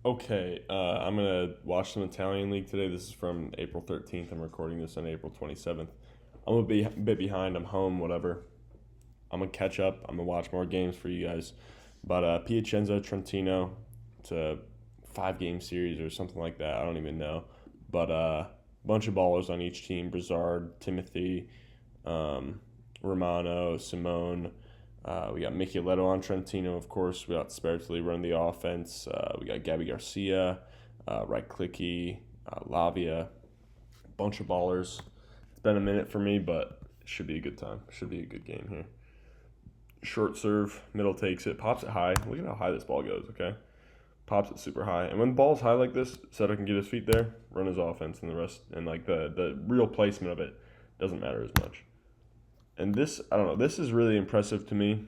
Okay, I'm gonna watch some Italian league today. This is from April 13th. I'm recording this on April 27th. I'm gonna be a bit behind. I'm home, whatever. I'm gonna catch up. I'm gonna watch more games for you guys. But Piacenza, Trentino, it's a 5 game series or something like that. I don't even know. But bunch of ballers on each team: Brizard, Timothy, um, Romano, Simón. We got Michielletto on Trentino, of course. We got Sbertoli running the offense. We got Gabby Garcia, Right Clicky, Lavia, bunch of ballers. It's been a minute for me, but it should be a good time. Should be a good game here. Short serve, middle takes it, pops it high. Look at how high this ball goes, okay? Pops it super high. And when the ball's high like this, Setter can get his feet there, run his offense, and the rest, and like the real placement of it doesn't matter as much. And this, I don't know, this is really impressive to me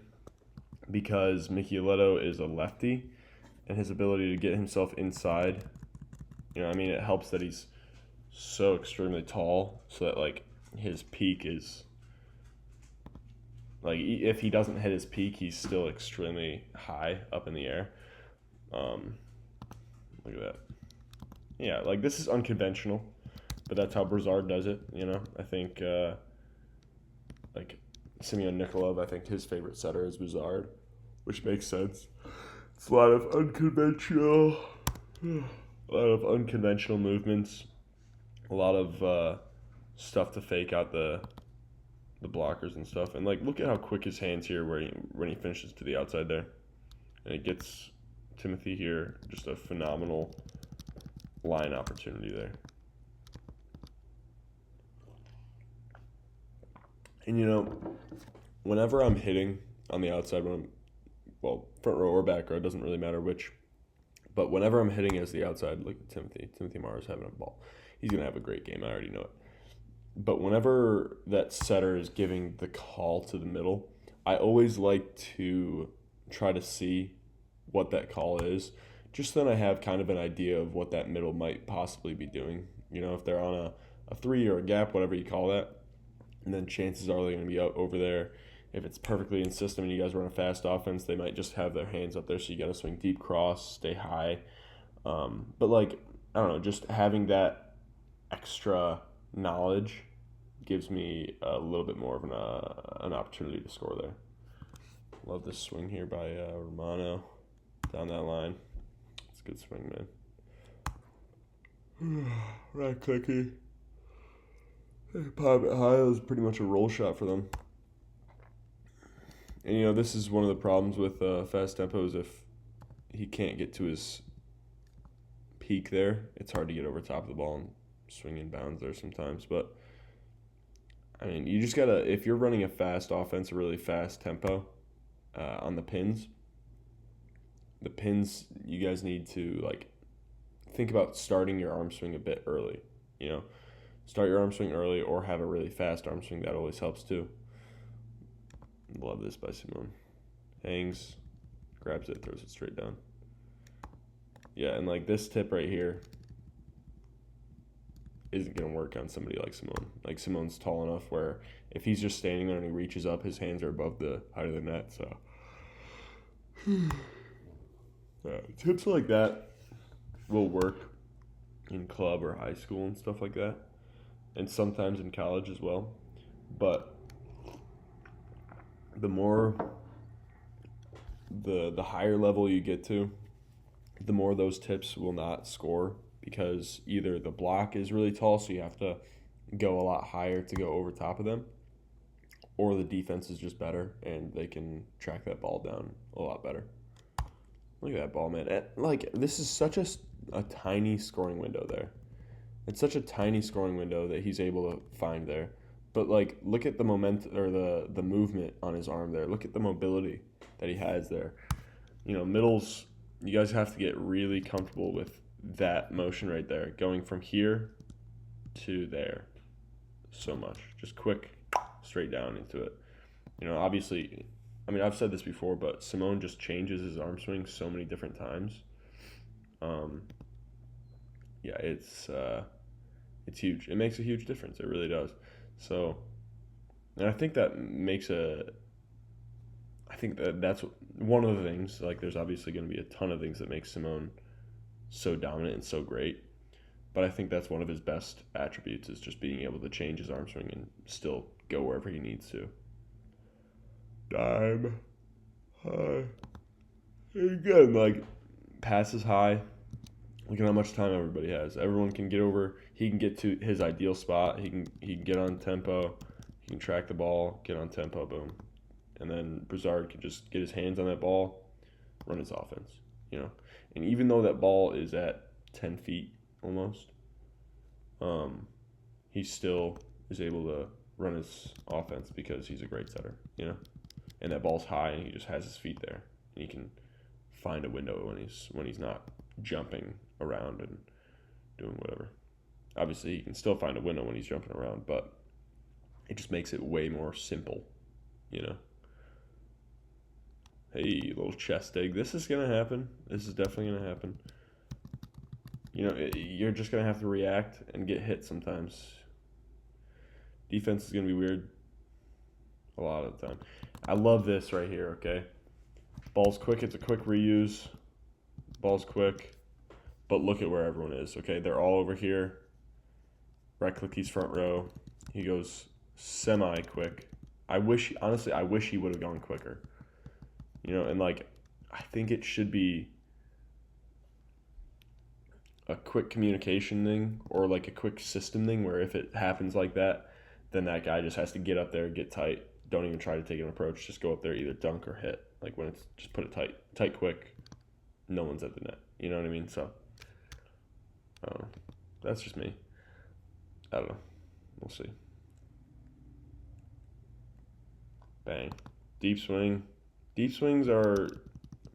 because Michielletto is a lefty and his ability to get himself inside. It helps that he's so extremely tall so that, like, his peak is, like, if he doesn't hit his peak, he's still extremely high up in the air. Look at that. Yeah, like, this is unconventional, but that's how Brizard does it, I think, like, Simeon Nikolov, I think his favorite setter is Brizard, which makes sense. It's a lot of unconventional movements, a lot of stuff to fake out the blockers and stuff. And, like, look at how quick his hands here when he finishes to the outside there. And it gets Timothy here just a phenomenal line opportunity there. And, whenever I'm hitting on the outside, front row or back row, it doesn't really matter which. But whenever I'm hitting as the outside, look at Timothy Maar is having a ball. He's going to have a great game. I already know it. But whenever that setter is giving the call to the middle, I always like to try to see what that call is. Just then I have kind of an idea of what that middle might possibly be doing. If they're on a three or a gap, whatever you call that. And then chances are they're going to be out over there. If it's perfectly in system and you guys run a fast offense, they might just have their hands up there. So you got to swing deep cross, stay high. But, like, I don't know, just having that extra knowledge gives me a little bit more of an opportunity to score there. Love this swing here by Romano down that line. It's a good swing, man. Right clicky. Pop it high. That was pretty much a roll shot for them. And, this is one of the problems with fast tempo is if he can't get to his peak there, it's hard to get over top of the ball and swing in bounds there sometimes. But, you just got to, if you're running a fast offense, a really fast tempo on the pins, you guys need to, like, think about starting your arm swing a bit early, Start your arm swing early or have a really fast arm swing. That always helps too. Love this by Simón. Hangs, grabs it, throws it straight down. Yeah, and, like, this tip right here isn't going to work on somebody like Simón. Like, Simón's tall enough where if he's just standing there and he reaches up, his hands are above the height of the net. So, tips like that will work in club or high school and stuff like that. And sometimes in college as well. But the more the higher level you get to, the more those tips will not score because either the block is really tall, so you have to go a lot higher to go over top of them, or the defense is just better and they can track that ball down a lot better. Look at that ball, man. Like, this is such a tiny scoring window there. It's such a tiny scoring window that he's able to find there. But, like, look at the or the movement on his arm there. Look at the mobility that he has there. Middles, you guys have to get really comfortable with that motion right there, going from here to there so much. Just quick, straight down into it. Obviously, I've said this before, but Simón just changes his arm swing so many different times. Yeah, it's huge. It makes a huge difference. It really does. So, and I think that that's one of the things. Like, there's obviously going to be a ton of things that make Simón so dominant and so great. But I think that's one of his best attributes is just being able to change his arm swing and still go wherever he needs to. Dime. High. Again, like, passes high. Look at how much time everybody has. Everyone can get over. He can get to his ideal spot. He can get on tempo. He can track the ball, get on tempo, boom. And then Brizard can just get his hands on that ball, run his offense, you know. And even though that ball is at 10 feet almost, he still is able to run his offense because he's a great setter, you know. And that ball's high, and he just has his feet there, and he can find a window when he's not jumping around and doing whatever. Obviously, he can still find a window when he's jumping around, but it just makes it way more simple, you know. Hey, little chest dig. This is going to happen. This is definitely going to happen. You know, you're just going to have to react and get hit sometimes. Defense is going to be weird a lot of the time. I love this right here, okay? Ball's quick. It's a quick reuse. Ball's quick. But look at where everyone is, okay? They're all over here. Right click, he's front row. He goes semi-quick. Honestly, I wish he would have gone quicker. You know, and like, I think it should be a quick communication thing or like a quick system thing where if it happens like that, then that guy just has to get up there, get tight. Don't even try to take an approach. Just go up there, either dunk or hit. Like when it's just put it tight, quick. No one's at the net. You know what I mean? So, I don't know. That's just me. I don't know. We'll see. Bang. Deep swing. Deep swings are,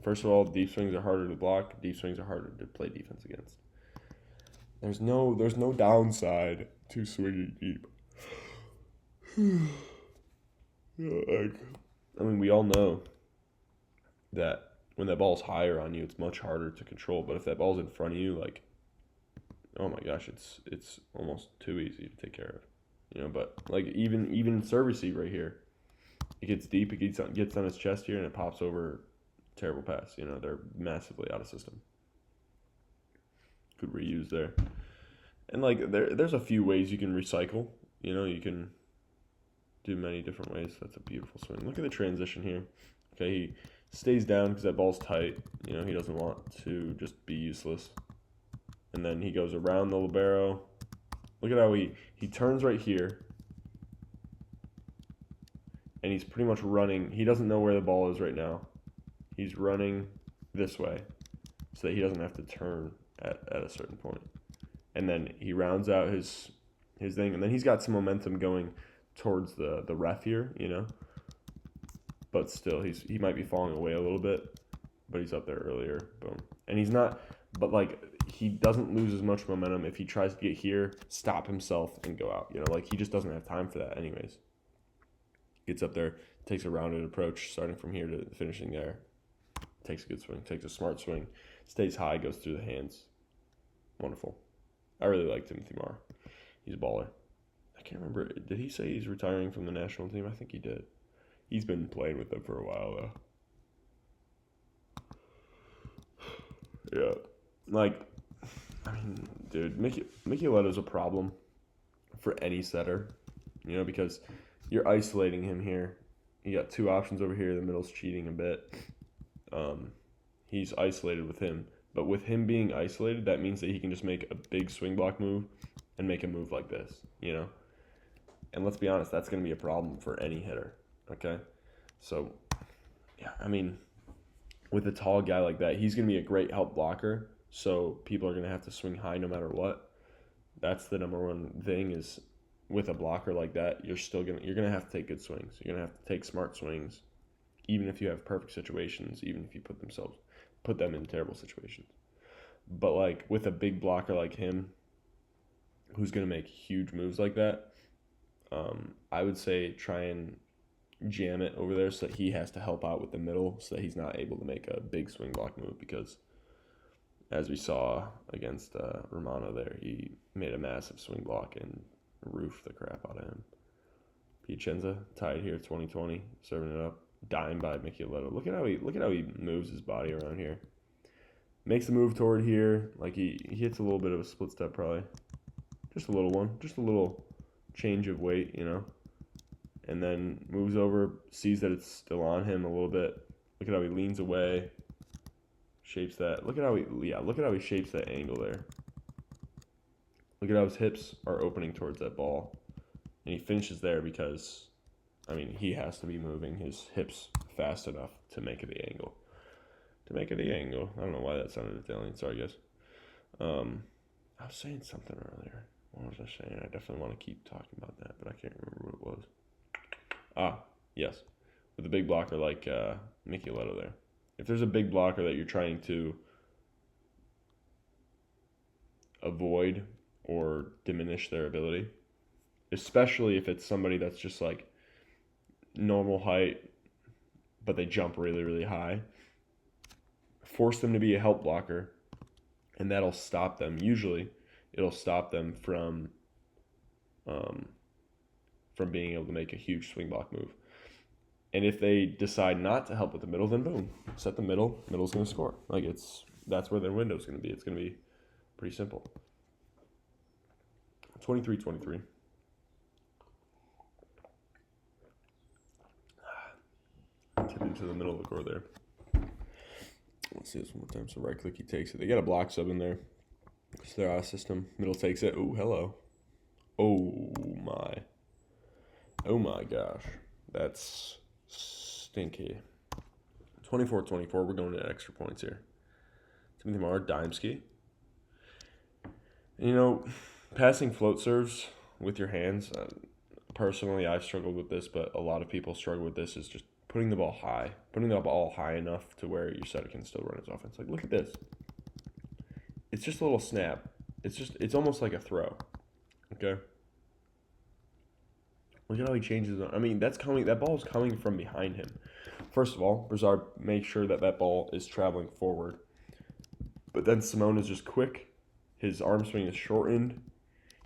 first of all, deep swings are harder to block. Deep swings are harder to play defense against. There's no downside to swinging deep. We all know that when that ball's higher on you, it's much harder to control. But if that ball's in front of you, like, oh my gosh, it's almost too easy to take care of. You know, but like even serve receive right here. It gets deep, it gets on his chest here, and it pops over. Terrible pass. You know, they're massively out of system. Good reuse there. And, like, there's a few ways you can recycle. You know, you can do many different ways. That's a beautiful swing. Look at the transition here. Okay, he stays down because that ball's tight. You know, he doesn't want to just be useless. And then he goes around the libero. Look at how he turns right here. And he's pretty much running. He doesn't know where the ball is right now. He's running this way so that he doesn't have to turn at a certain point. And then he rounds out his thing. And then he's got some momentum going towards the ref here, you know. But still, he might be falling away a little bit. But he's up there earlier. Boom. And he's not, but like, he doesn't lose as much momentum if he tries to get here, stop himself, and go out. You know, like, he just doesn't have time for that anyways. Gets up there, takes a rounded approach, starting from here to finishing there. Takes a good swing, takes a smart swing, stays high, goes through the hands. Wonderful. I really like Timothy Maar. He's a baller. I can't remember. Did he say he's retiring from the national team? I think he did. He's been playing with them for a while, though. Yeah. Like, dude, Michielletto's a problem for any setter, you know, because you're isolating him here. You got two options over here. The middle's cheating a bit. He's isolated with him. But with him being isolated, that means that he can just make a big swing block move and make a move like this, you know? And let's be honest, that's going to be a problem for any hitter, okay? So, yeah, with a tall guy like that, he's going to be a great help blocker, so people are going to have to swing high no matter what. That's the number one thing is with a blocker like that, you're going to have to take good swings. You're going to have to take smart swings, even if you have perfect situations, even if you put them in terrible situations. But like with a big blocker like him, who's going to make huge moves like that, I would say try and jam it over there so that he has to help out with the middle so that he's not able to make a big swing block move because as we saw against Romano there, he made a massive swing block and roofed the crap out of him. Piacenza tied here 2020, serving it up. Dime by Michielletto. Look at how he moves his body around here. makes a move toward here. Like he hits a little bit of a split step probably. Just a little one. Just a little change of weight, And then moves over, sees that it's still on him a little bit. Look at how he leans away. Shapes that. Look at how he shapes that angle there. Look at how his hips are opening towards that ball. And he finishes there because, he has to be moving his hips fast enough to make it the angle. I don't know why that sounded Italian. Sorry, guys. I was saying something earlier. What was I saying? I definitely want to keep talking about that, but I can't remember what it was. Yes. With a big blocker like Michielletto there. If there's a big blocker that you're trying to avoid or diminish their ability, especially if it's somebody that's just like normal height, but they jump really, really high, force them to be a help blocker, and that'll stop them. Usually, it'll stop them from being able to make a huge swing block move. And if they decide not to help with the middle, then boom, set the middle. Middle's going to score. That's where their window's going to be. It's going to be pretty simple. 23-23. Tip into the middle of the court there. Let's see this one more time. So right click, he takes it. They got a block sub in there. So they're out of system. Middle takes it. Ooh, hello. Oh my gosh. That's stinky. 24-24. We're going to extra points here. Maar, Dimesky. Passing float serves with your hands. Personally, I've struggled with this, but a lot of people struggle with this, is just putting the ball high enough to where your setter can still run his offense. Like, look at this. It's just a little snap. It's almost like a throw. Okay? Look at how he changes. That ball is coming from behind him. First of all, Brizard makes sure that ball is traveling forward. But then Simón is just quick. His arm swing is shortened.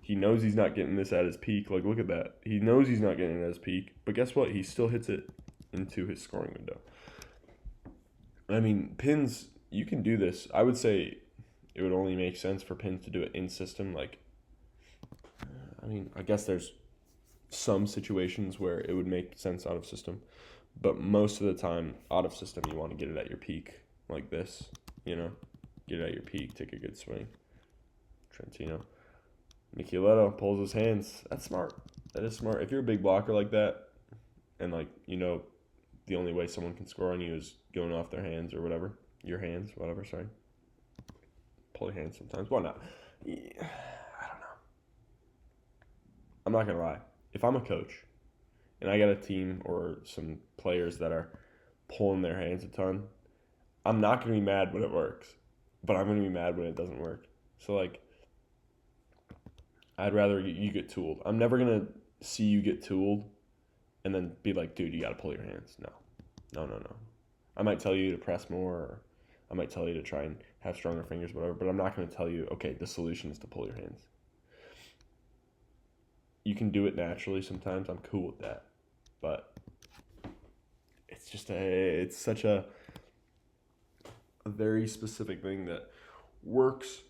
He knows he's not getting this at his peak. Like, look at that. He knows he's not getting it at his peak. But guess what? He still hits it into his scoring window. Pins, you can do this. I would say it would only make sense for pins to do it in system. I guess there's some situations where it would make sense out of system. But most of the time, out of system, you want to get it at your peak like this. Get it at your peak, take a good swing. Trentino. Michielletto pulls his hands. That's smart. That is smart. If you're a big blocker like that, and the only way someone can score on you is going off their hands or whatever. Your hands, whatever, sorry. Pull your hands sometimes. Why not? I don't know. I'm not going to lie. If I'm a coach and I got a team or some players that are pulling their hands a ton, I'm not going to be mad when it works, but I'm going to be mad when it doesn't work. So, I'd rather you get tooled. I'm never going to see you get tooled and then be like, dude, you got to pull your hands. No. I might tell you to press more, or I might tell you to try and have stronger fingers, whatever, but I'm not going to tell you, okay, the solution is to pull your hands. You can do it naturally sometimes. I'm cool with that. But it's such a very specific thing that works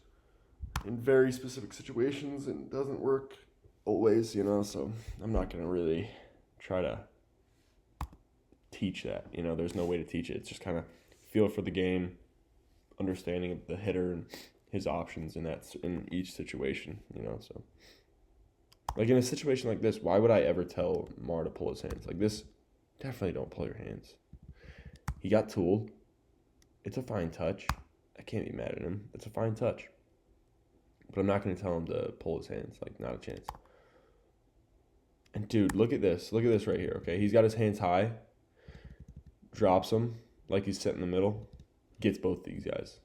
in very specific situations and doesn't work always, so I'm not going to really try to teach that. There's no way to teach it. It's just kind of feel for the game, understanding of the hitter and his options in each situation, so. In a situation like this, why would I ever tell Maar to pull his hands? Like this, definitely don't pull your hands. He got tooled. It's a fine touch. I can't be mad at him. It's a fine touch. But I'm not going to tell him to pull his hands. Not a chance. And dude, look at this. Look at this right here, okay? He's got his hands high. Drops them like he's sitting in the middle. Gets both these guys.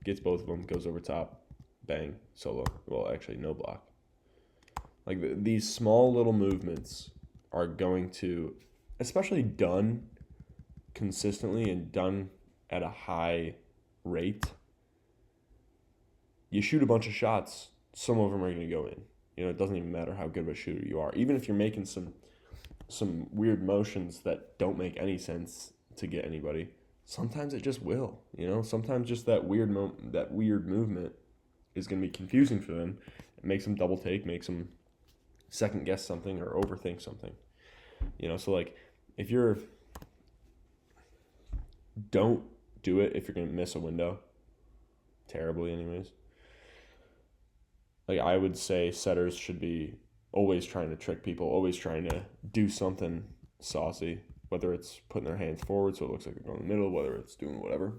Gets both of them. Goes over top. Bang. Solo. Well, actually, no block. These small little movements are going to, especially done consistently and done at a high rate, you shoot a bunch of shots, some of them are going to go in. It doesn't even matter how good of a shooter you are. Even if you're making some weird motions that don't make any sense to get anybody, sometimes it just will. Sometimes just that weird movement is going to be confusing for them. It makes them double take, makes them second guess something or overthink something. So like if you're don't do it if you're going to miss a window terribly anyways. Like I would say setters should be always trying to trick people, always trying to do something saucy, whether it's putting their hands forward so it looks like they're going in the middle, whether it's doing whatever.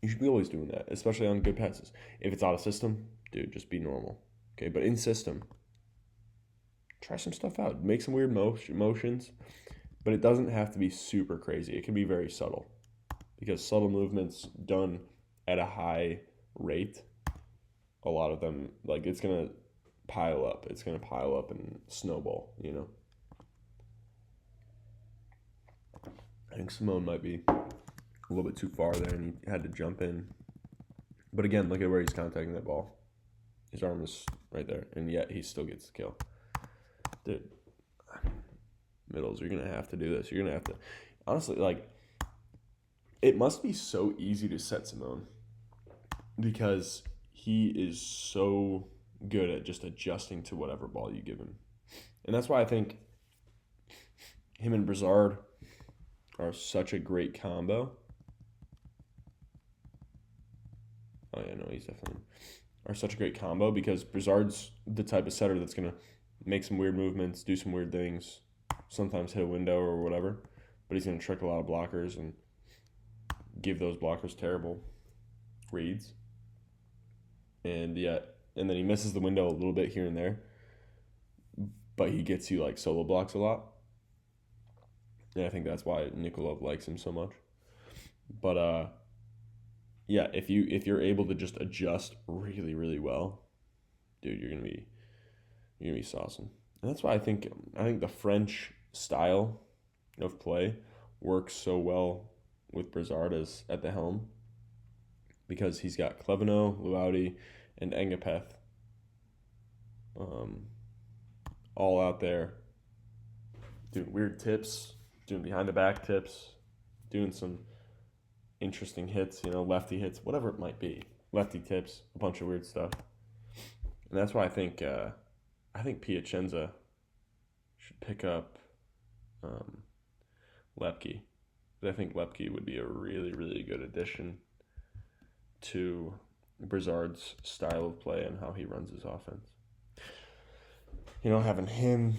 You should be always doing that, especially on good passes. If it's out of system, dude, just be normal. Okay, but in system, try some stuff out. Make some weird motions, but it doesn't have to be super crazy. It can be very subtle because subtle movements done at a high rate, a lot of them, like it's going to pile up. It's going to pile up and snowball, I think Simón might be a little bit too far there and he had to jump in. But again, look at where he's contacting that ball. His arm is right there, and yet he still gets the kill. Dude, middles, you're going to have to do this. You're going to have to, honestly, like, it must be so easy to set Simón because he is so good at just adjusting to whatever ball you give him. And that's why I think him and Brizard are such a great combo. Oh, yeah, no, he's definitely are such a great combo because Brizard's the type of setter that's going to make some weird movements, do some weird things, sometimes hit a window or whatever, but he's going to trick a lot of blockers and give those blockers terrible reads. And then he misses the window a little bit here and there, but he gets you like solo blocks a lot. And I think that's why Nikolov likes him so much. But yeah, if you're able to just adjust really, really well, dude, you're gonna be saucing. And that's why I think the French style of play works so well with Brizard as at the helm, because he's got Cleveno, Luauti, and Engapeth all out there doing weird tips, doing behind the back tips, doing some interesting hits, lefty hits, whatever it might be, lefty tips, a bunch of weird stuff. And that's why I think Piacenza should pick up Lepke. I think Lepke would be a really, really good addition to Brizard's style of play and how he runs his offense. Having him,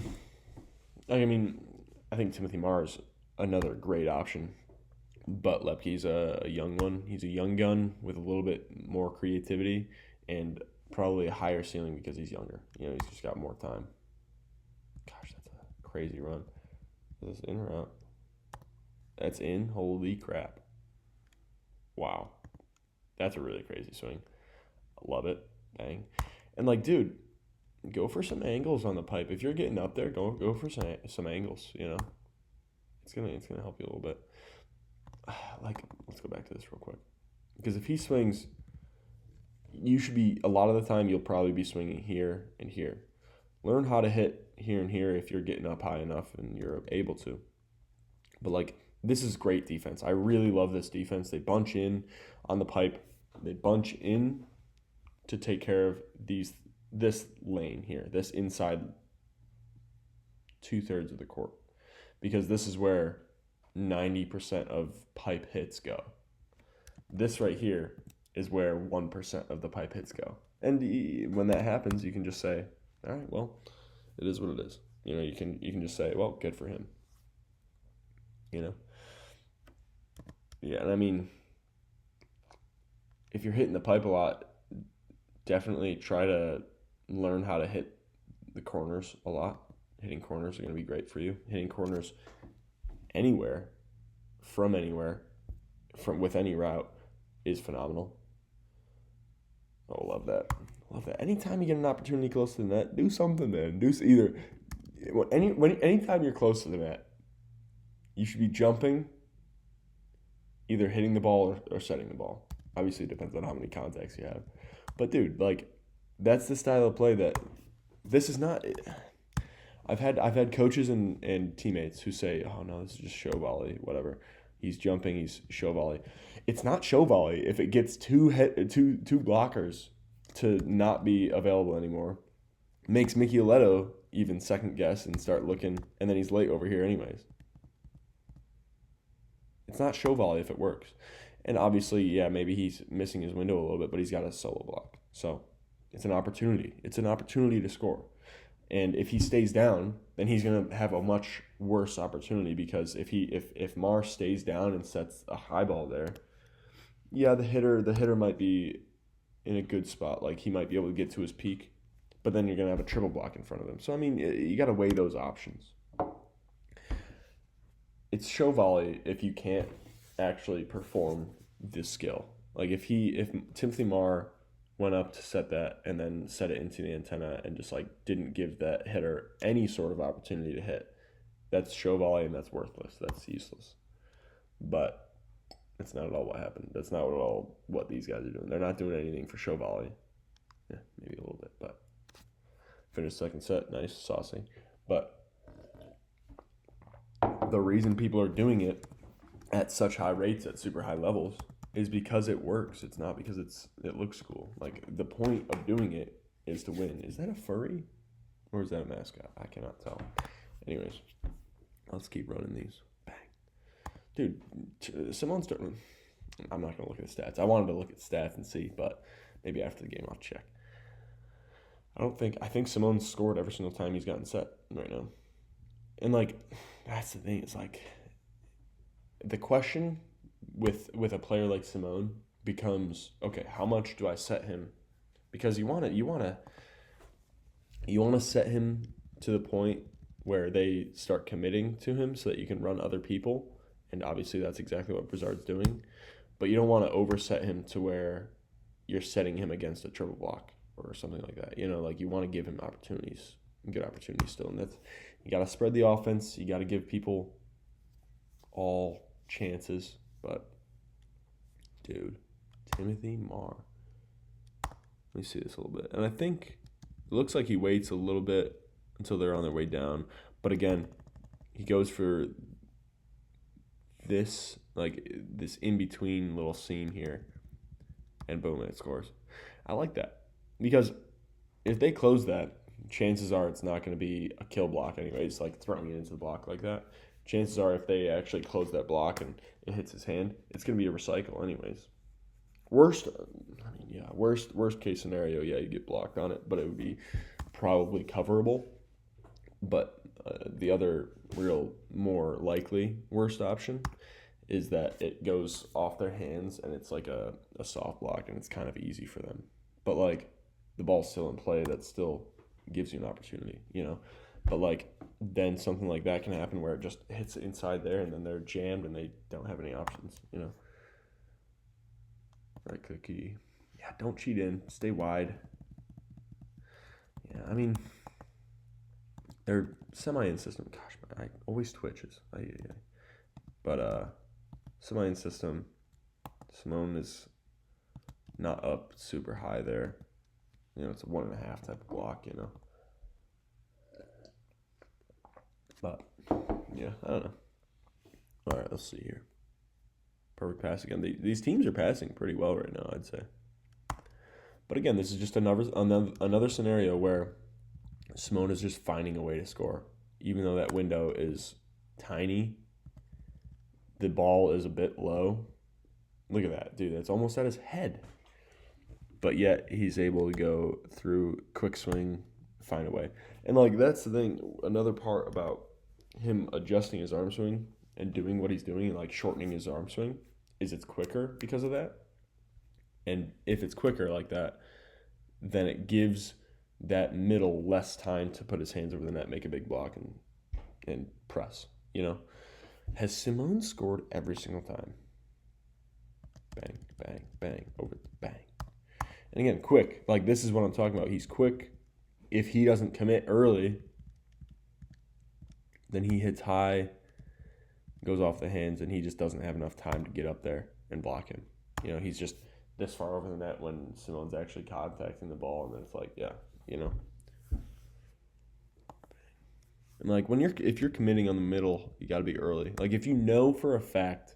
I think Timothy Maar is another great option, but Lepke's a young one. He's a young gun with a little bit more creativity and probably a higher ceiling because he's younger. He's just got more time. Gosh, that's a crazy run. Is this in or out? That's in? Holy crap. Wow. That's a really crazy swing. I love it. Bang. And dude, go for some angles on the pipe. If you're getting up there, go for some angles, It's gonna help you a little bit. Let's go back to this real quick. Because if he swings, you should be, a lot of the time, you'll probably be swinging here and here. Learn how to hit here and here if you're getting up high enough and you're able to. But this is great defense. I really love this defense. They bunch in on the pipe. They bunch in to take care of this lane here, this inside 2/3 of the court, because this is where 90% of pipe hits go. This right here is where 1% of the pipe hits go. And when that happens, you can just say, all right, well, it is what it is. You can just say, well, good for him. Yeah, and if you're hitting the pipe a lot, definitely try to learn how to hit the corners a lot. Hitting corners are going to be great for you. Hitting corners anywhere, with any route is phenomenal. Oh, love that. Anytime you get an opportunity close to the net, do something, man. Anytime you're close to the net, you should be jumping, either hitting the ball or setting the ball. Obviously, it depends on how many contacts you have. But, dude, that's the style of play that this is not. I've had coaches and teammates who say, oh, no, this is just show volley, whatever. He's jumping. He's show volley. It's not show volley if it gets two blockers to not be available anymore. Makes Michielletto even second guess and start looking, and then he's late over here anyways. It's not show volley if it works. And obviously, yeah, maybe he's missing his window a little bit, but he's got a solo block. So it's an opportunity. It's an opportunity to score. And if he stays down, then he's going to have a much worse opportunity, because if Maar stays down and sets a high ball there, yeah, the hitter might be in a good spot. Like, he might be able to get to his peak, but then you're going to have a triple block in front of him. So, I mean, you got to weigh those options. It's show volley if you can't actually perform this skill. Like, if Timothy Maar went up to set that and then set it into the antenna and just like didn't give that hitter any sort of opportunity to hit, that's show volley, and that's worthless. That's useless. But that's not at all what happened. That's not at all what these guys are doing. They're not doing anything for show volley. Yeah, maybe a little bit, but finished second set, nice, saucy. But the reason people are doing it at such high rates, at super high levels, is because it works. It's not because it looks cool. Like, the point of doing it is to win. Is that a furry? Or is that a mascot? I cannot tell. Anyways, let's keep running these. Bang. Dude, Simón's doing... I'm not going to look at the stats. I wanted to look at stats and see, but maybe after the game I'll check. I think Simón's scored every single time he's gotten set right now. And, like, that's the thing. It's like, the question with a player like Simón becomes, okay, how much do I set him? Because you want to set him to the point where they start committing to him so that you can run other people, and obviously that's exactly what Brizard's doing. But you don't want to overset him to where you're setting him against a triple block or something like that. You know, like, you want to give him opportunities, good opportunities still, and that's, you got to spread the offense. You got to give people all chances. But, dude, Timothy Maar. Let me see this a little bit. And I think it looks like he waits a little bit until they're on their way down. But again, he goes for this, like, this in-between little seam here. And boom, it scores. I like that. Because if they close that, chances are it's not going to be a kill block anyways, like throwing it into the block like that. Chances are if they actually close that block and it hits his hand, it's going to be a recycle anyways. Worst case scenario, yeah, you get blocked on it, but it would be probably coverable. But the other real more likely worst option is that it goes off their hands and it's like a soft block and it's kind of easy for them. But, like, the ball's still in play, that still gives you an opportunity, you know? But, like, then something like that can happen where it just hits inside there and then they're jammed and they don't have any options, you know? Right cookie. Yeah, don't cheat in. Stay wide. Yeah, I mean, they're semi-in system. Gosh, I always twitches. But semi-in system, Simón is not up super high there. You know, it's a 1.5 type of block, you know? But, yeah, I don't know. All right, let's see here. Perfect pass again. These teams are passing pretty well right now, I'd say. But again, this is just another scenario where Simón is just finding a way to score. Even though that window is tiny, the ball is a bit low. Look at that, dude. That's almost at his head. But yet he's able to go through, quick swing, find a way. And, like, that's the thing. Another part about him adjusting his arm swing and doing what he's doing, like shortening his arm swing, is it's quicker because of that. And if it's quicker like that, then it gives that middle less time to put his hands over the net, make a big block, and press, you know? Has Simón scored every single time? Bang, bang, bang, over, bang. And again, quick. Like, this is what I'm talking about. He's quick. If he doesn't commit early, then he hits high, goes off the hands, and he just doesn't have enough time to get up there and block him. You know, he's just this far over the net when Simón's actually contacting the ball, and then it's like, yeah, you know. And, like, if you're committing on the middle, you got to be early. Like, if you know for a fact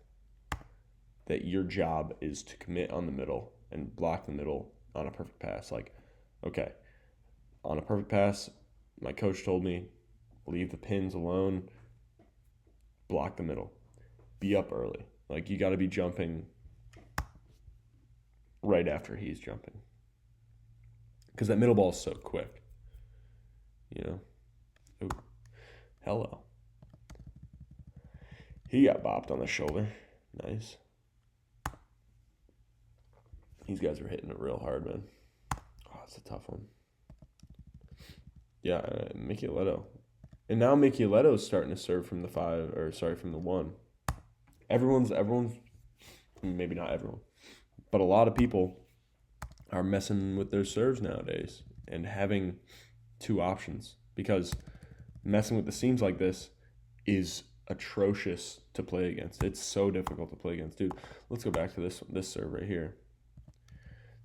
that your job is to commit on the middle and block the middle on a perfect pass. Like, okay, on a perfect pass, my coach told me, leave the pins alone, block the middle, be up early. Like, you got to be jumping right after he's jumping. Because that middle ball is so quick. You know? Ooh. Hello. He got bopped on the shoulder. Nice. These guys are hitting it real hard, man. Oh, it's a tough one. Yeah, Michielletto. And now Michielletto's starting to serve from the from the 1. Everyone's, maybe not everyone, but a lot of people are messing with their serves nowadays and having 2 options, because messing with the seams like this is atrocious to play against. It's so difficult to play against. Dude, let's go back to this serve right here.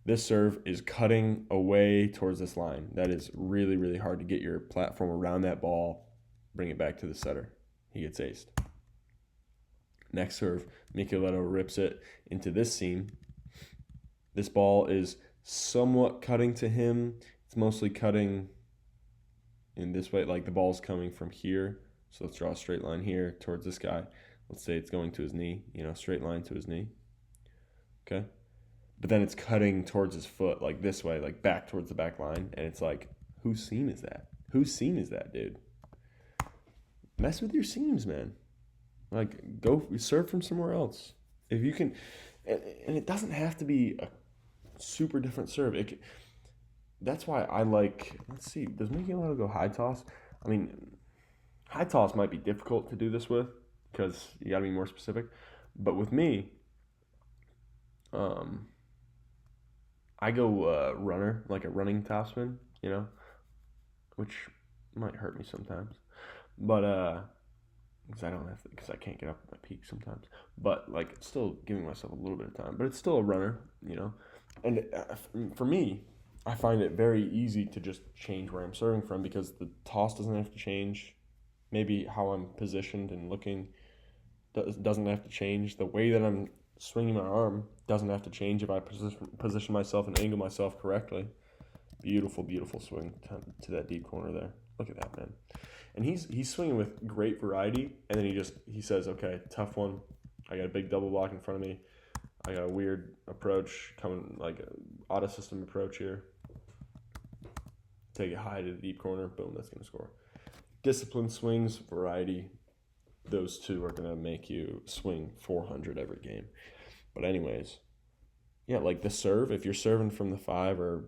This serve is cutting away towards this line. That is really, really hard to get your platform around that ball, bring it back to the setter. He gets aced. Next serve, Michielletto rips it into this seam. This ball is somewhat cutting to him. It's mostly cutting in this way, like the ball's coming from here. So let's draw a straight line here towards this guy. Let's say it's going to his knee, straight line to his knee. Okay? But then it's cutting towards his foot, like this way, like back towards the back line. And it's like, whose seam is that? Whose seam is that, dude? Mess with your seams, man. Like, go serve from somewhere else. If you can, and it doesn't have to be a super different serve. That's why I like, let's see, does Michielletto go high toss? I mean, high toss might be difficult to do this with because you got to be more specific. But with me, I go runner, like a running topspin, which might hurt me sometimes. But because I can't get up at my peak sometimes. But like, still giving myself a little bit of time. But it's still a runner, And for me, I find it very easy to just change where I'm serving from, because the toss doesn't have to change. Maybe how I'm positioned and looking doesn't have to change. The way that I'm swinging my arm doesn't have to change if I position myself and angle myself correctly. Beautiful, beautiful swing to that deep corner there. Look at that, man. And he's swinging with great variety, and then he says, okay, tough one. I got a big double block in front of me. I got a weird approach coming, like an auto system approach here. Take it high to the deep corner. Boom, that's going to score. Disciplined swings, variety. Those 2 are going to make you swing 400 every game. But anyways, yeah, like the serve, if you're serving from the 5 or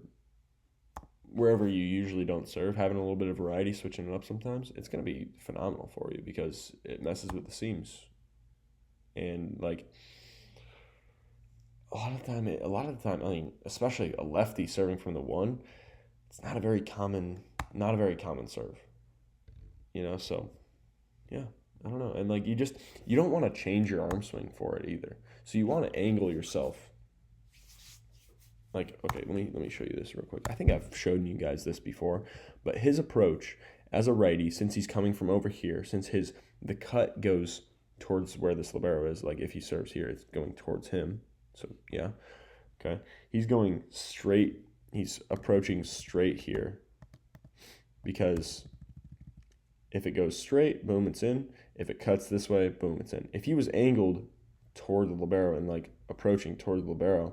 wherever you usually don't serve, having a little bit of variety, switching it up sometimes, it's going to be phenomenal for you because it messes with the seams. And like a lot of the time, I mean, especially a lefty serving from the 1, it's not a very common serve. So yeah, I don't know. And like you don't want to change your arm swing for it either. So you want to angle yourself. Like, okay, let me show you this real quick. I think I've shown you guys this before, but his approach as a righty, since he's coming from over here, since the cut goes towards where this libero is, like if he serves here, it's going towards him. So yeah, okay. He's going straight. He's approaching straight here, because if it goes straight, boom, it's in. If it cuts this way, boom, it's in. If he was angled toward the libero and like approaching toward the libero,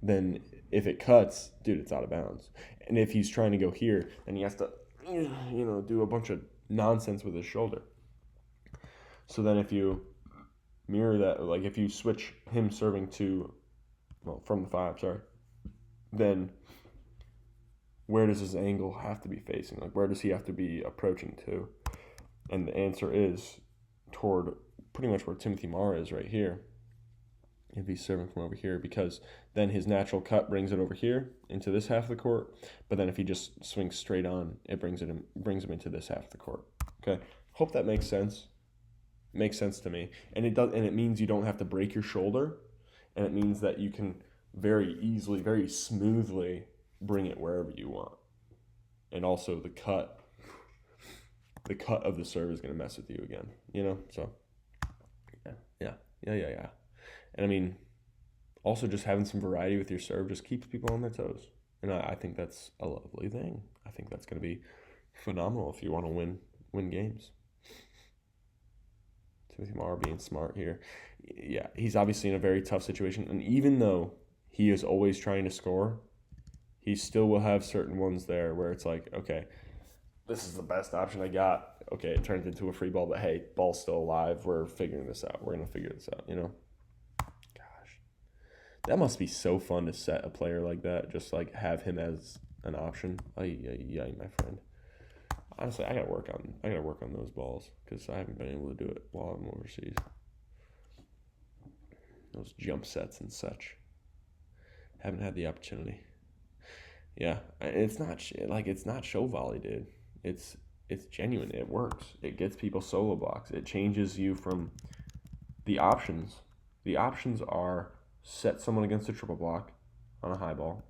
then if it cuts, dude, it's out of bounds. And if he's trying to go here, then he has to, do a bunch of nonsense with his shoulder. So then if you mirror that, like if you switch him serving from the 5, then where does his angle have to be facing? Like, where does he have to be approaching to? And the answer is toward pretty much where Timothy Maar is right here, if he's serving from over here, because then his natural cut brings it over here into this half of the court. But then if he just swings straight on, it brings him into this half of the court. Okay, hope that makes sense. Makes sense to me, and it does, and it means you don't have to break your shoulder, and it means that you can very easily, very smoothly bring it wherever you want. And also the cut of the serve is going to mess with you again. So yeah. And I mean, Also, just having some variety with your serve just keeps people on their toes. And I think that's a lovely thing. I think that's going to be phenomenal if you want to win games. Timothy Maar being smart here. Yeah, he's obviously in a very tough situation. And even though he is always trying to score, he still will have certain ones there where it's like, okay, this is the best option I got. Okay, it turns into a free ball, but hey, ball's still alive. We're figuring this out. We're going to figure this out, you know? Gosh. That must be so fun to set a player like that, just like have him as an option. Ay, my friend. Honestly, I gotta work on those balls because I haven't been able to do it while I'm overseas. Those jump sets and such. Haven't had the opportunity. Yeah, it's not show volley, dude. It's genuine. It works. It gets people solo blocks. It changes you from the options. The options are set someone against a triple block on a high ball,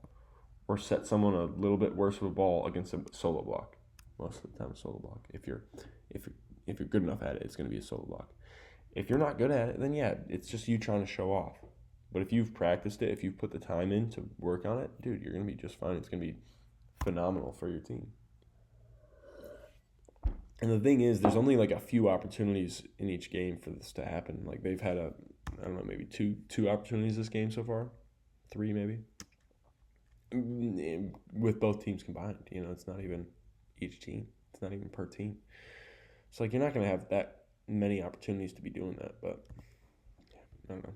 or set someone a little bit worse of a ball against a solo block. Most of the time, a solo block. If you're good enough at it, it's going to be a solo block. If you're not good at it, then yeah, it's just you trying to show off. But if you've practiced it, if you've put the time in to work on it, dude, you're going to be just fine. It's going to be phenomenal for your team. And the thing is, there's only like a few opportunities in each game for this to happen. Like they've had maybe two opportunities this game so far, 3 maybe, with both teams combined. You know, it's not even each team. It's not even per team. So like you're not going to have that many opportunities to be doing that. But I don't know.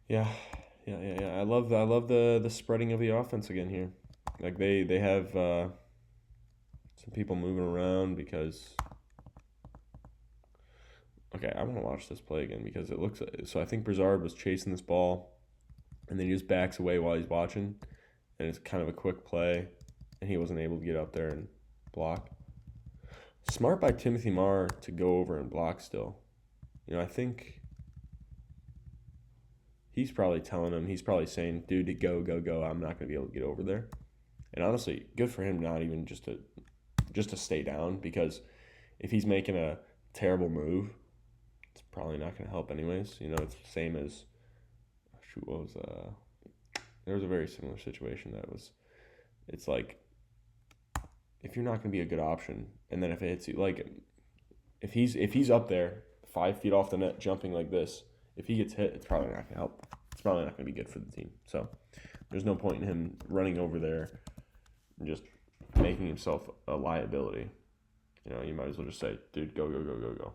Yeah. I love the spreading of the offense again here. Like they have some people moving around because. Okay, I want to watch this play again because it looks. So I think Brizard was chasing this ball, and then he just backs away while he's watching, and it's kind of a quick play, and he wasn't able to get up there and block. Smart by Timothy Maar to go over and block still. You know, I think he's probably telling him, he's probably saying, dude, go. I'm not going to be able to get over there. And honestly, good for him not even just to stay down, because if he's making a terrible move, it's probably not going to help anyways. You know, it's the same as, there was a very similar situation it's like, if you're not going to be a good option, and then if it hits you, like, if he's up there 5 feet off the net jumping like this, if he gets hit, it's probably not going to help. It's probably not going to be good for the team. So there's no point in him running over there and just making himself a liability. You know, you might as well just say, dude, go.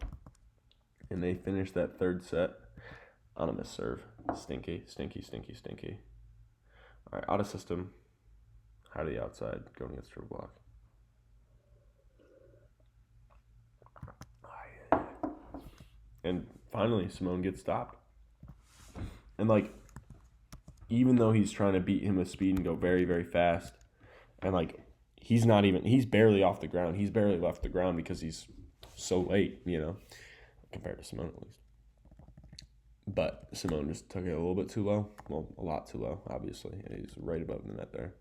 And they finished that third set on a missed serve. Stinky. All right, out of system. High to the outside, going against triple block. And finally, Simón gets stopped. And, like, even though he's trying to beat him with speed and go very, very fast, and, like, he's barely off the ground. He's barely left the ground because he's so late, you know, compared to Simón at least. But Simón just took it a little bit too low. Well, a lot too low, obviously. He's right above the net there.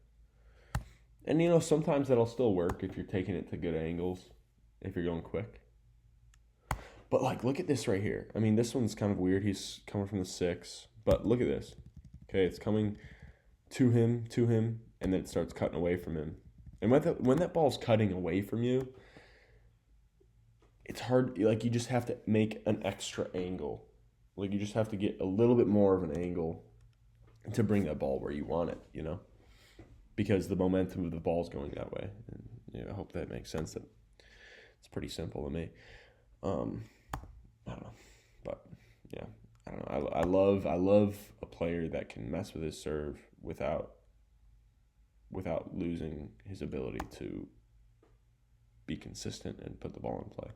And, you know, sometimes that'll still work if you're taking it to good angles, if you're going quick. But, like, look at this right here. I mean, this one's kind of weird. He's coming from the 6. But look at this. Okay, it's coming to him, and then it starts cutting away from him. And when that ball's cutting away from you, it's hard. Like, you just have to make an extra angle. Like, you just have to get a little bit more of an angle to bring that ball where you want it, you know? Because the momentum of the ball's going that way. And, you know, I hope that makes sense. That it's pretty simple to me. I don't know. But, yeah. I don't know. I love a player that can mess with his serve without losing his ability to be consistent and put the ball in play.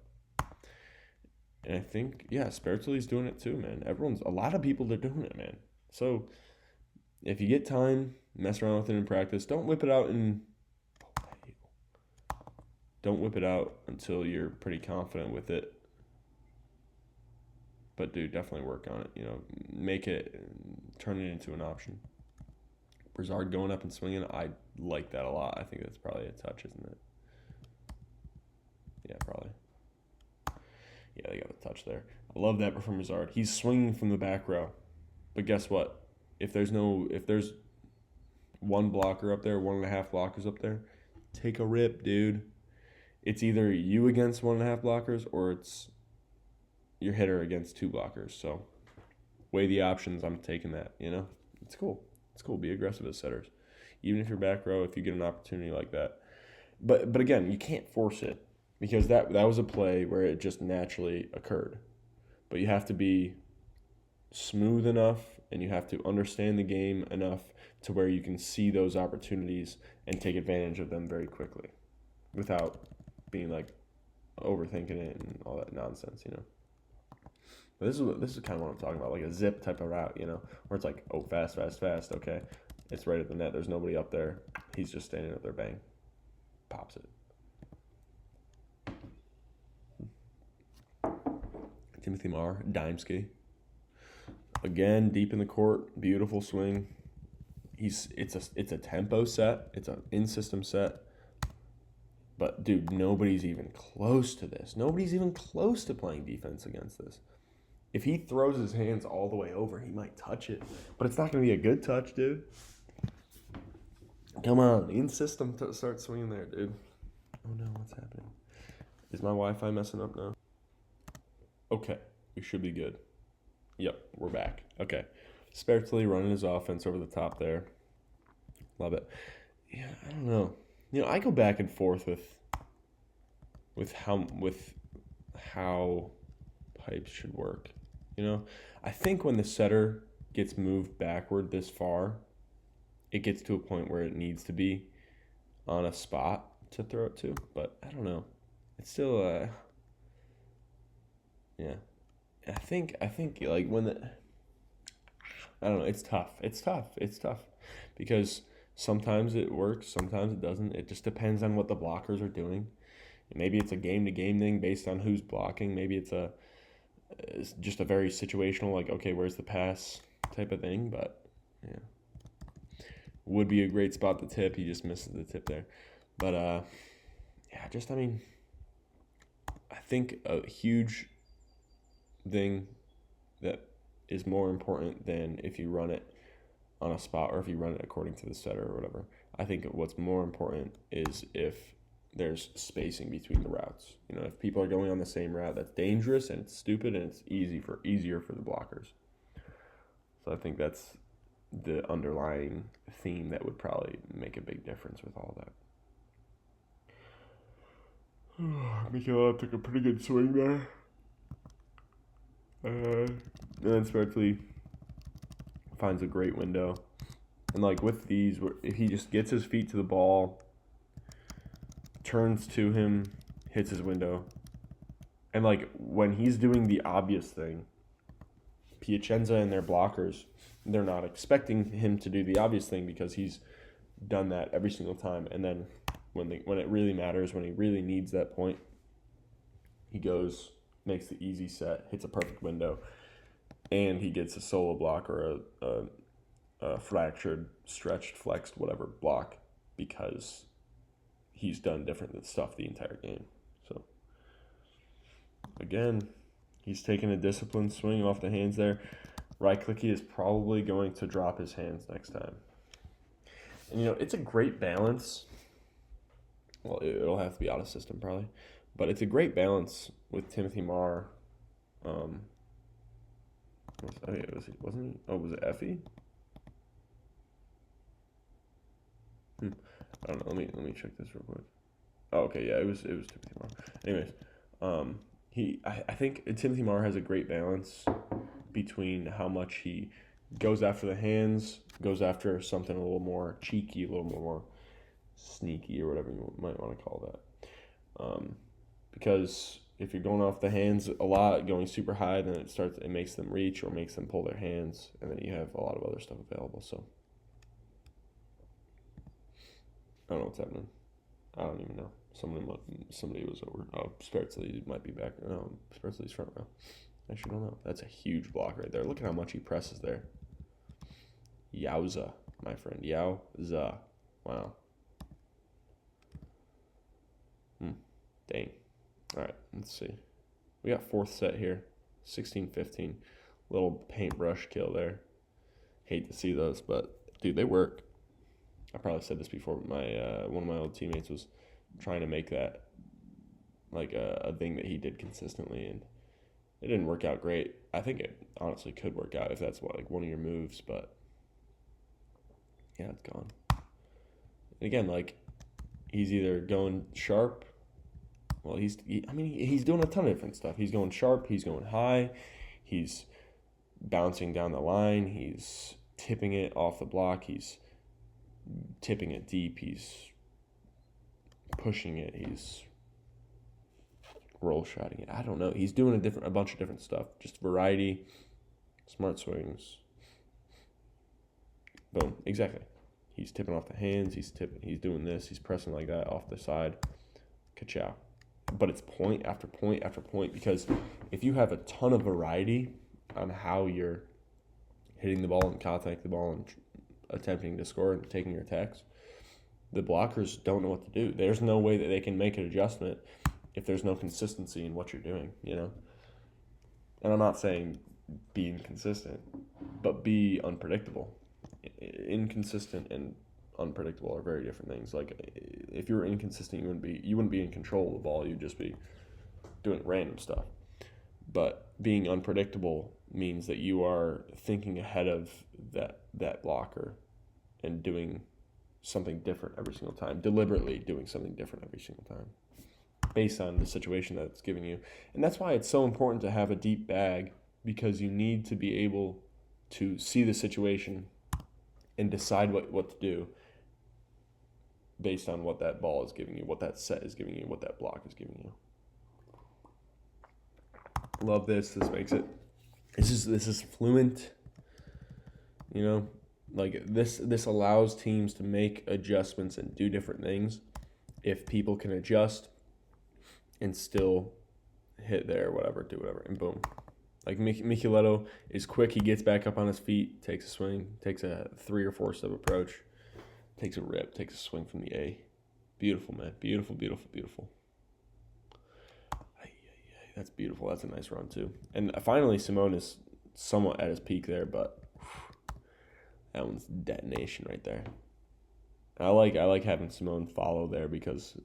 And I think, yeah, Sbertoli's doing it too, man. A lot of people are doing it, man. So if you get time, mess around with it in practice. Don't whip it out until you're pretty confident with it. But, dude, definitely work on it. You know, turn it into an option. Brizard going up and swinging, I like that a lot. I think that's probably a touch, isn't it? Yeah, probably. Yeah, they got a touch there. I love that from Brizard. He's swinging from the back row. But guess what? If there's one blocker up there, 1.5 blockers up there, take a rip, dude. It's either you against 1.5 blockers or it's your hitter against 2 blockers. So weigh the options. I'm taking that, It's cool. It's cool. Be aggressive as setters. Even if you're back row, if you get an opportunity like that. But again, you can't force it because that was a play where it just naturally occurred. But you have to be smooth enough and you have to understand the game enough to where you can see those opportunities and take advantage of them very quickly without being like overthinking it and all that nonsense, But this is kind of what I'm talking about, like a zip type of route, where it's like, oh, fast, okay. It's right at the net. There's nobody up there. He's just standing up there, bang. Pops it. Timothy Maar, Dimesky. Again, deep in the court, beautiful swing. It's a tempo set. It's an in-system set. But, dude, nobody's even close to this. Nobody's even close to playing defense against this. If he throws his hands all the way over, he might touch it. But it's not going to be a good touch, dude. Come on. In-system start swinging there, dude. Oh, no. What's happening? Is my Wi-Fi messing up now? Okay. We should be good. Yep. We're back. Okay. Sbertoli running his offense over the top there. Love it. Yeah, I don't know. I go back and forth with how pipes should work. I think when the setter gets moved backward this far, it gets to a point where it needs to be on a spot to throw it to. But I don't know. It's still yeah. I think like when I don't know. It's tough because sometimes it works, sometimes it doesn't. It just depends on what the blockers are doing. Maybe it's a game-to-game thing based on who's blocking. Maybe it's just a very situational, like, okay, where's the pass type of thing. But, yeah. Would be a great spot to tip. He just misses the tip there. But, yeah, I think a huge thing that is more important than if you run it on a spot or if you run it according to the setter or whatever. I think what's more important is if there's spacing between the routes. If people are going on the same route, that's dangerous and it's stupid and it's easier for the blockers. So I think that's the underlying theme that would probably make a big difference with all that. Michielletto took a pretty good swing there. And then Sbertoli finds a great window. And like with these, if he just gets his feet to the ball, turns to him, hits his window. And like when he's doing the obvious thing, Piacenza and their blockers, they're not expecting him to do the obvious thing because he's done that every single time. And then when it really matters, when he really needs that point, he goes, makes the easy set, hits a perfect window, and he gets a solo block or a fractured, stretched, flexed, whatever block because he's done different stuff the entire game. So, again, he's taking a disciplined swing off the hands there. Clicky is probably going to drop his hands next time. And, it's a great balance. Well, it'll have to be out of system probably. But it's a great balance with Timothy Maar. Was it Effie? I don't know. Let me check this real quick. Oh, okay, yeah, it was Timothy Maar. Anyways, I think Timothy Maar has a great balance between how much he goes after the hands, goes after something a little more cheeky, a little more sneaky, or whatever you might want to call that. Because if you're going off the hands a lot, going super high, then it makes them reach or makes them pull their hands, and then you have a lot of other stuff available. So I don't know what's happening. I don't even know. Somebody was over. Oh, Sbertoli might be back. No, Sbertoli's front row. Actually, don't know. That's a huge block right there. Look at how much he presses there. Yowza, my friend. Yowza. Wow. Dang. All right, let's see. We got fourth set here, 16-15. Little paintbrush kill there. Hate to see those, but dude, they work. I probably said this before, but my one of my old teammates was trying to make that like a thing that he did consistently, and it didn't work out great. I think it honestly could work out if that's like one of your moves, but yeah, it's gone. And again, like, he's either going sharp. Well, he's doing a ton of different stuff. He's going sharp. He's going high. He's bouncing down the line. He's tipping it off the block. He's tipping it deep. He's pushing it. He's roll shotting it. I don't know. He's doing a bunch of different stuff. Just variety, smart swings. Boom. Exactly. He's tipping off the hands. He's doing this. He's pressing like that off the side. Ka-chow. But it's point after point after point, because if you have a ton of variety on how you're hitting the ball and contacting the ball and attempting to score and taking your attacks, the blockers don't know what to do. There's no way that they can make an adjustment if there's no consistency in what you're doing, you know? And I'm not saying be inconsistent, but be unpredictable. Inconsistent and unpredictable are very different things. Like, if you were inconsistent, you wouldn't be in control of the ball. You'd just be doing random stuff. But being unpredictable means that you are thinking ahead of that blocker and doing something different every single time, deliberately doing something different every single time based on the situation that it's giving you. And that's why it's so important to have a deep bag, because you need to be able to see the situation and decide what to do based on what that ball is giving you, what that set is giving you, what that block is giving you. Love this. This makes it. This is fluent. You know, like this allows teams to make adjustments and do different things if people can adjust and still hit there, whatever, do whatever, and boom. Like Michielletto is quick. He gets back up on his feet, takes a swing, takes a 3 or 4 step approach, takes a rip, takes a swing from the A. Beautiful, man. Beautiful, beautiful, beautiful. That's beautiful. That's a nice run, too. And finally, Simón is somewhat at his peak there, but that one's detonation right there. I like having Simón follow there because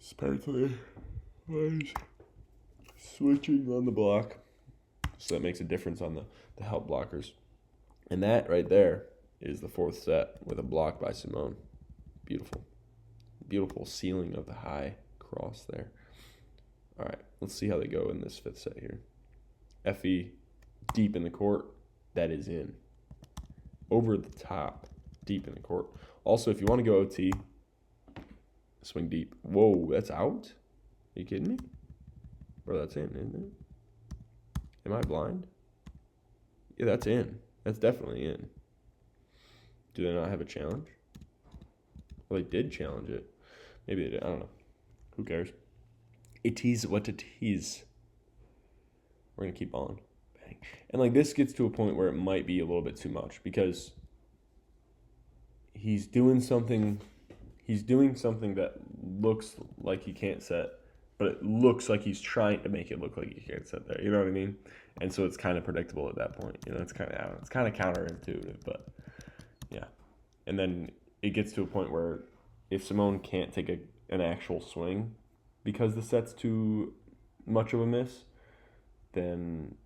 Sbertoli was switching on the block, so that makes a difference on the help blockers. And that right there is the fourth set with a block by Simón. Beautiful. Beautiful sealing of the high cross there. All right, let's see how they go in this fifth set here. FE, deep in the court. That is in. Over the top, deep in the court. Also, if you want to go OT, swing deep. Whoa, that's out? Are you kidding me? Bro, that's in, isn't it? Am I blind? Yeah, that's in. That's definitely in. Do they not have a challenge? Well, they did challenge it. Maybe they did. I don't know. Who cares? It is what it is. We're going to keep on. Bang. And, like, this gets to a point where it might be a little bit too much because he's doing something that looks like he can't set, but it looks like he's trying to make it look like he can't set there. You know what I mean? And so it's kind of predictable at that point. You know, it's kind of counterintuitive, but yeah. And then it gets to a point where if Simón can't take an actual swing because the set's too much of a miss, then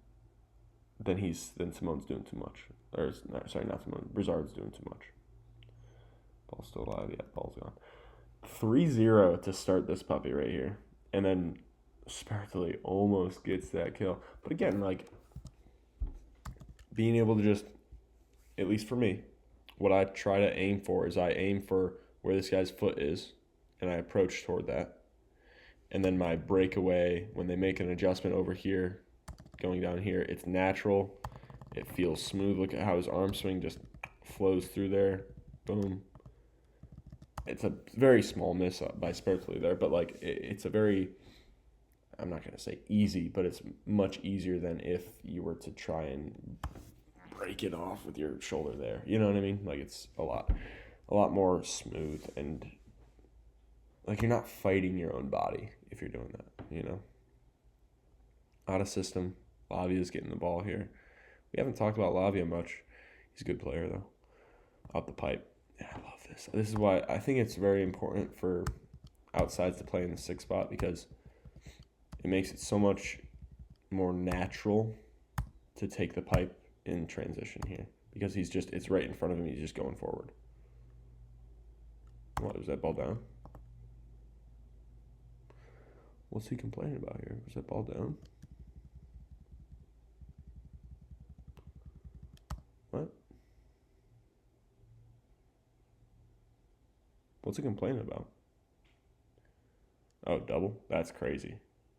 Simón's doing too much. Or not Simón. Brizard's doing too much. Ball's still alive. Yeah, ball's gone. 3-0 to start this puppy right here. And then Sbertoli almost gets that kill. But again, like, being able to just, at least for me, what I try to aim for is I aim for where this guy's foot is, and I approach toward that. And then my breakaway, when they make an adjustment over here, going down here, it's natural. It feels smooth. Look at how his arm swing just flows through there. Boom. It's a very small miss by Sbertoli there, but like it's a very, I'm not going to say easy, but it's much easier than if you were to try and break it off with your shoulder there. You know what I mean? Like it's a lot more smooth, and like you're not fighting your own body if you're doing that, you know? out of system. Lavia's getting the ball here. We haven't talked about Lavia much. He's a good player, though. Out the pipe. Yeah, I love this. This is why I think it's very important for outsides to play in the 6 spot, because it makes it so much more natural to take the pipe in transition here, because it's right in front of him. He's just going forward. What, was that ball down? What's he complaining about here? Was that ball down? What? What's he complaining about? Oh, double? That's crazy.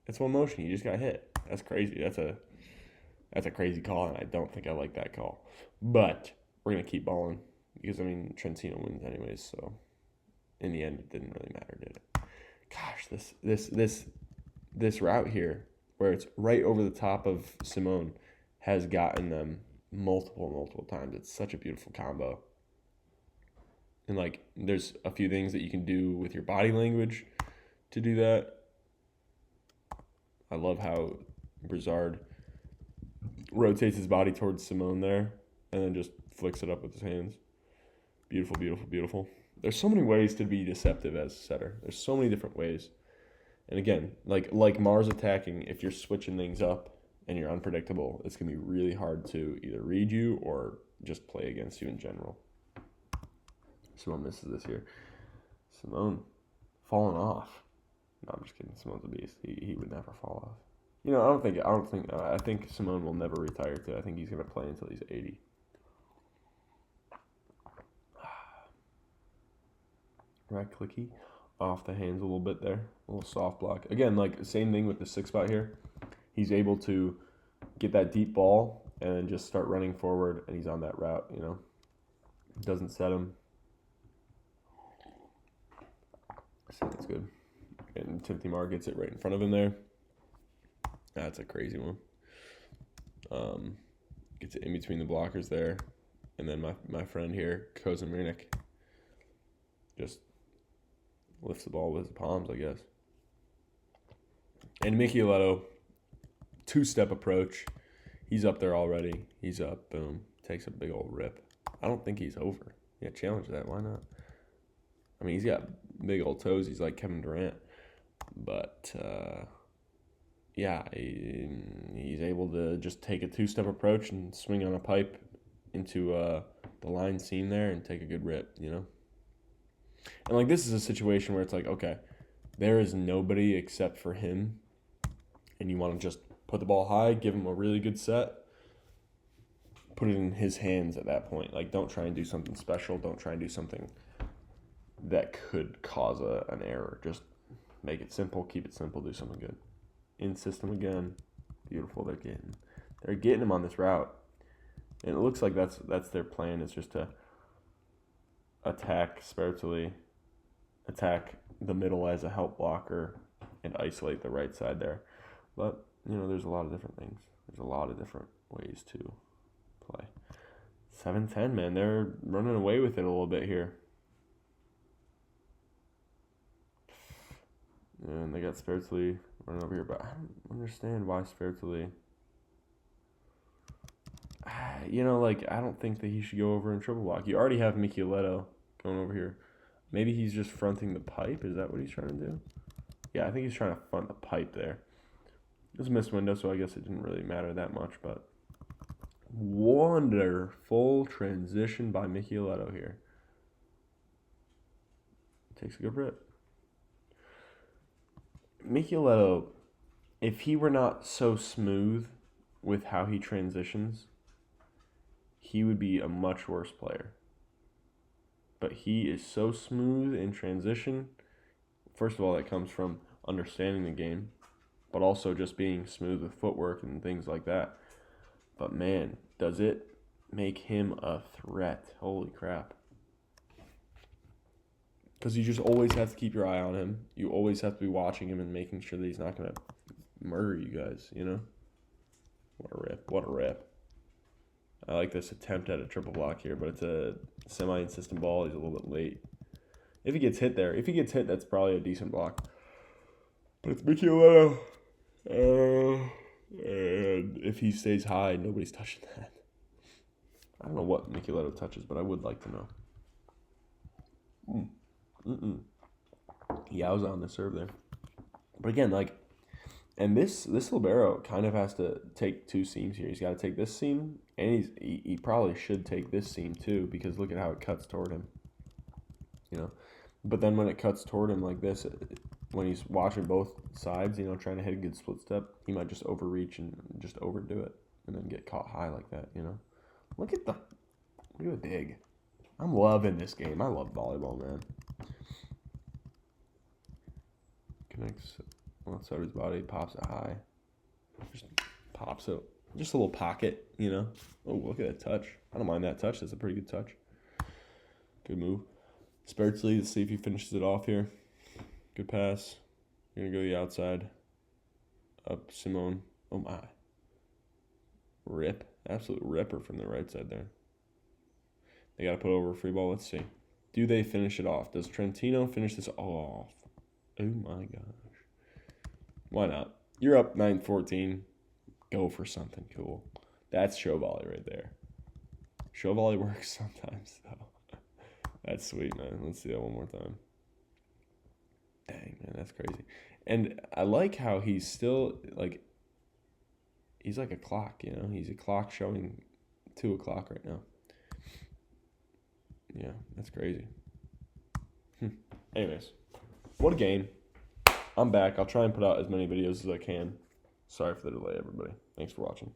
It's one motion. You just got hit. That's crazy. That's a crazy call, and I don't think I like that call. But we're going to keep balling because, I mean, Trentino wins anyways, so in the end, it didn't really matter, did it? Gosh, this route here, where it's right over the top of Simón, has gotten them multiple times. It's such a beautiful combo. And, like, there's a few things that you can do with your body language to do that. I love how Brizard rotates his body towards Simón there and then just flicks it up with his hands. Beautiful, beautiful, beautiful. There's so many ways to be deceptive as a setter. There's so many different ways. And again, like Maar's attacking, if you're switching things up and you're unpredictable, it's going to be really hard to either read you or just play against you in general. Simón misses this here. Simón falling off. No, I'm just kidding. Simón's a beast. He would never fall off. You know, I think Simón will never retire too. I think he's going to play until he's 80. Right clicky off the hands a little bit there. A little soft block. Again, like same thing with the 6 spot here. He's able to get that deep ball and then just start running forward, and he's on that route, you know. Doesn't set him. So that's good. And Maar gets it right in front of him there. That's a crazy one. Gets it in between the blockers there. And then my friend here, Kozimiernik, just lifts the ball with his palms, I guess. And Michielletto, 2-step approach. He's up there already. He's up. Boom. Takes a big old rip. I don't think he's over. Yeah, challenge that. Why not? I mean, he's got big old toes. He's like Kevin Durant. But, yeah, he's able to just take a 2-step approach and swing on a pipe into the line seam there and take a good rip, you know? And, like, this is a situation where it's like, okay, there is nobody except for him, and you want to just put the ball high, give him a really good set, put it in his hands at that point. Like, don't try and do something special. Don't try and do something that could cause an error. Just make it simple, keep it simple, do something good. In system again. Beautiful. They're getting him on this route. And it looks like that's their plan, is just to attack Sbertoli, attack the middle as a help blocker, and isolate the right side there. But, you know, there's a lot of different things. There's a lot of different ways to play. 7-10, man. They're running away with it a little bit here. And they got Sbertoli running over here, but I don't understand why Sbertoli. You know, like, I don't think that he should go over in triple block. You already have Michielletto going over here. Maybe he's just fronting the pipe. Is that what he's trying to do? Yeah, I think he's trying to front the pipe there. It was a missed window, so I guess it didn't really matter that much, but wonderful transition by Michielletto here. Takes a good rip. Michielletto, if he were not so smooth with how he transitions, he would be a much worse player. But he is so smooth in transition. First of all, that comes from understanding the game, but also just being smooth with footwork and things like that. But man, does it make him a threat. Holy crap. Because you just always have to keep your eye on him. You always have to be watching him and making sure that he's not going to murder you guys, you know? What a rip. What a rip. I like this attempt at a triple block here, but it's a semi-insistent ball. He's a little bit late. If he gets hit there, that's probably a decent block. But it's Michielletto. And if he stays high, nobody's touching that. I don't know what Michielletto touches, but I would like to know. Yeah, I was on the serve there. But again, like, and this libero kind of has to take two seams here. He's got to take this seam, and he probably should take this seam too, because look at how it cuts toward him. You know, but then when it cuts toward him like this, when he's watching both sides, you know, trying to hit a good split step, he might just overreach and just overdo it, and then get caught high like that. You know, look at the dig. I'm loving this game. I love volleyball, man. Connects one side of his body, pops it high. Just pops it. Just a little pocket, you know. Oh, look at that touch. I don't mind that touch. That's a pretty good touch. Good move. Sbertoli, let's see if he finishes it off here. Good pass. You're going to go the outside. Up, Simón. Oh, my. Rip. Absolute ripper from the right side there. They got to put over a free ball. Let's see. Do they finish it off? Does Trentino finish this off? Oh, my gosh. Why not? You're up 9-14. Go for something cool. That's show volley right there. Show volley works sometimes, though. That's sweet, man. Let's see that one more time. Dang, man, that's crazy. And I like how he's still, like, he's like a clock, you know? He's a clock showing 2 o'clock right now. Yeah, that's crazy. Anyways, what a game. I'm back. I'll try and put out as many videos as I can. Sorry for the delay, everybody. Thanks for watching.